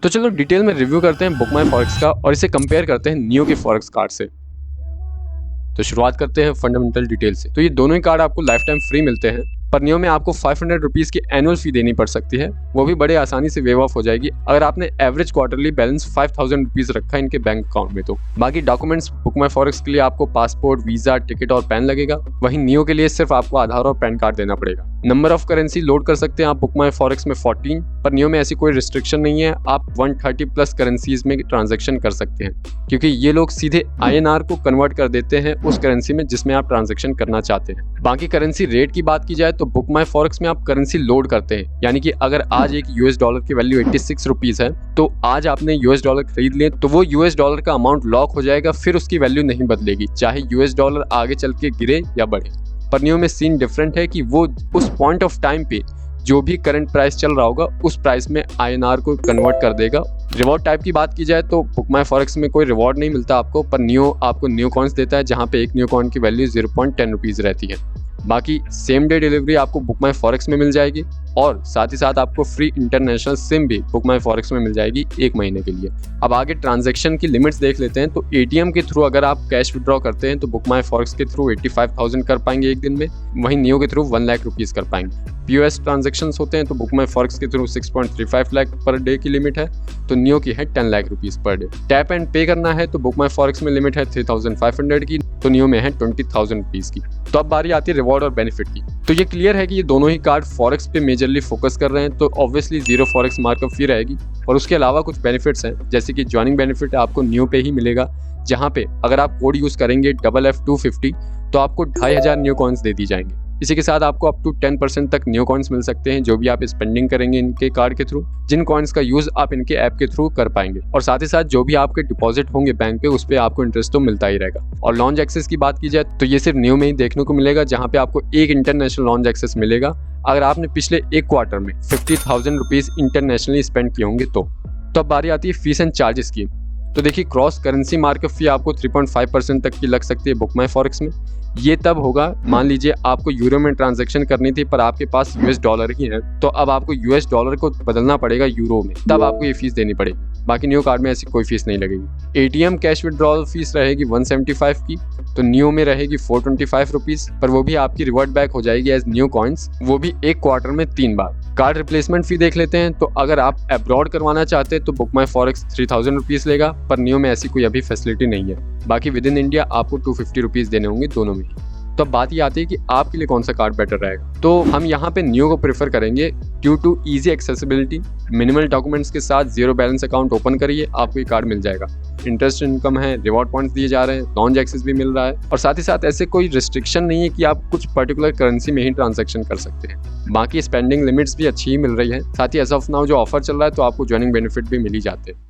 तो चलो डिटेल में रिव्यू करते हैं बुक माई फॉरेक्स का और इसे कंपेयर करते हैं नियो के फॉरेक्स कार्ड से। तो शुरुआत करते हैं फंडामेंटल डिटेल से। तो ये दोनों ही कार्ड आपको लाइफ टाइम फ्री मिलते हैं, पर नियो में आपको 500 रुपीज़ की एनुअल फी देनी पड़ सकती है, वो भी बड़े आसानी से वेव ऑफ हो जाएगी अगर आपने एवरेज क्वार्टरली बैलेंस 5000 रुपीज़ रखा है इनके बैंक अकाउंट में। तो बाकी डॉक्यूमेंट्स बुक माई फॉरेक्स के लिए आपको पासपोर्ट, वीजा, टिकट और पैन लगेगा, वहीं नियो के लिए सिर्फ आपको आधार और पैन कार्ड देना पड़ेगा। नंबर ऑफ करेंसी लोड कर सकते हैं आप बुक माई फॉरेक्स में 14, पर नियो में ऐसी कोई रिस्ट्रिक्शन नहीं है, आप 130 प्लस करेंसीज में ट्रांजेक्शन कर सकते हैं, क्योंकि ये लोग सीधे INR को कन्वर्ट कर देते हैं उस करेंसी में जिसमें आप ट्रांजेक्शन करना चाहते हैं। बाकी करेंसी रेट की बात की जाए तो बुक माई फॉरेक्स में आप करेंसी लोड करते हैं, यानी कि अगर आज एक US डॉलर की वैल्यू 86 रुपीज़ है, तो आज आपने US डॉलर खरीद लिए तो वो US डॉलर का अमाउंट लॉक हो जाएगा, फिर उसकी वैल्यू नहीं बदलेगी, चाहे US डॉलर आगे चल के गिरे या बढ़े। पर नियो में सीन डिफरेंट है कि वो उस पॉइंट ऑफ टाइम पे जो भी करंट प्राइस चल रहा होगा उस प्राइस में INR को कन्वर्ट कर देगा। रिवॉर्ड टाइप की बात की जाए तो बुक माई फॉरेक्स में कोई रिवॉर्ड नहीं मिलता आपको, पर नियो आपको नियो कॉइन्स देता है, जहाँ पे एक नियो कॉइन की वैल्यू 0.10 रुपीज़ रहती है। बाकी सेम डे डिलीवरी आपको बुक माई फॉरेक्स में मिल जाएगी और साथ ही साथ आपको फ्री इंटरनेशनल सिम भी बुक माई फॉरेक्स में मिल जाएगी 1 महीने के लिए। अब आगे ट्रांजैक्शन की लिमिट्स देख लेते हैं। तो ATM के थ्रू अगर आप कैश विड्रॉ करते हैं तो बुक माई फॉरेक्स के थ्रू 85,000 कर पाएंगे एक दिन में, वहीं नियो के थ्रू 1 लाख रुपीज़ कर पाएंगे। POS ट्रांजेक्शंस होते हैं तो बुक माई फॉरेक्स के थ्रू 6.35 लाख पर डे की लिमिट है, तो नियो की है 10 lakh rupees per day. Tap and पे करना है तो बुक माई फॉरेक्स में लिमिट है 3500 की, तो नियो में है 20,000 रुपीज़ की। तो अब बारी आती है रिवॉर्ड और बेनिफिट की। तो ये क्लियर है कि ये दोनों ही कार्ड फॉरेक्स पे मेजरली फोकस कर रहे हैं, तो ऑब्वियसली 0 फॉरेक्स मार्कअप फी रहेगी और उसके अलावा कुछ बेनिफिट्स हैं, जैसे कि ज्वाइनिंग बेनिफिट आपको नियो पे ही मिलेगा, जहाँ पे अगर आप कोड यूज़ करेंगे FF250 तो आपको 2500 नियो कॉइन्स दे दी जाएंगे। इसी के साथ आपको अप टू 10% तक नियो कॉइन्स मिल सकते हैं जो भी आप स्पेंडिंग करेंगे इनके कार्ड के थ्रू, जिन कॉइन्स का यूज़ आप इनके ऐप के थ्रू कर पाएंगे। और साथ ही साथ जो भी आपके डिपॉजिट होंगे बैंक पे, उस पर आपको इंटरेस्ट तो मिलता ही रहेगा। और लॉन्च एक्सेस की बात की जाए तो ये सिर्फ नियो में ही देखने को मिलेगा, जहाँ पे आपको एक इंटरनेशनल लॉन्च एक्सेस मिलेगा अगर आपने पिछले एक क्वार्टर में 50,000 रुपीज़ इंटरनेशनली स्पेंड किए होंगे तो। अब बारी आती है फीस एंड चार्जेस की। तो देखिए, क्रॉस करेंसी मार्कअप फी आपको 3.5% तक की लग सकती है बुक माई फॉरेक्स में। ये तब होगा, मान लीजिए आपको यूरो में ट्रांजैक्शन करनी थी पर आपके पास US डॉलर ही है, तो अब आपको US डॉलर को बदलना पड़ेगा यूरो में, तब आपको ये फीस देनी पड़ेगी। बाकी नियो कार्ड में ऐसी कोई फीस नहीं लगेगी। ATM कैश विड्रॉल फीस रहेगी 175 की, तो नियो में रहेगी 425 रुपीज़, पर वो भी आपकी रिवर्ट बैक हो जाएगी एज नियो कॉइन्स, वो भी एक क्वार्टर में 3 बार। कार्ड रिप्लेसमेंट फी देख लेते हैं। तो अगर आप अब्रॉड करवाना चाहते हैं तो बुक माई फॉरेक्स 3000 रुपीज़ लेगा, पर नियो में ऐसी कोई अभी फैसिलिटी नहीं है। बाकी विद इन इंडिया आपको 250 रुपीज़ देने होंगे दोनों में। तो अब बात ये आती है कि आपके लिए कौन सा कार्ड बेटर रहेगा। तो हम यहाँ पे नियो को प्रेफर करेंगे due to easy accessibility. Minimal documents के साथ 0 बैलेंस अकाउंट ओपन करिए, आपको ये कार्ड मिल जाएगा। इंटरेस्ट इनकम है, रिवॉर्ड पॉइंट्स दिए जा रहे हैं, लॉन्च एक्सेस भी मिल रहा है, और साथ ही साथ ऐसे कोई रिस्ट्रिक्शन नहीं है कि आप कुछ पर्टिकुलर करेंसी में ही ट्रांजैक्शन कर सकते हैं। बाकी स्पेंडिंग लिमिट्स भी अच्छी ही मिल रही है। साथ ही एज ऑफ नाउ जो ऑफर चल रहा है तो आपको ज्वाइनिंग बेनिफिट भी मिल ही जाते हैं।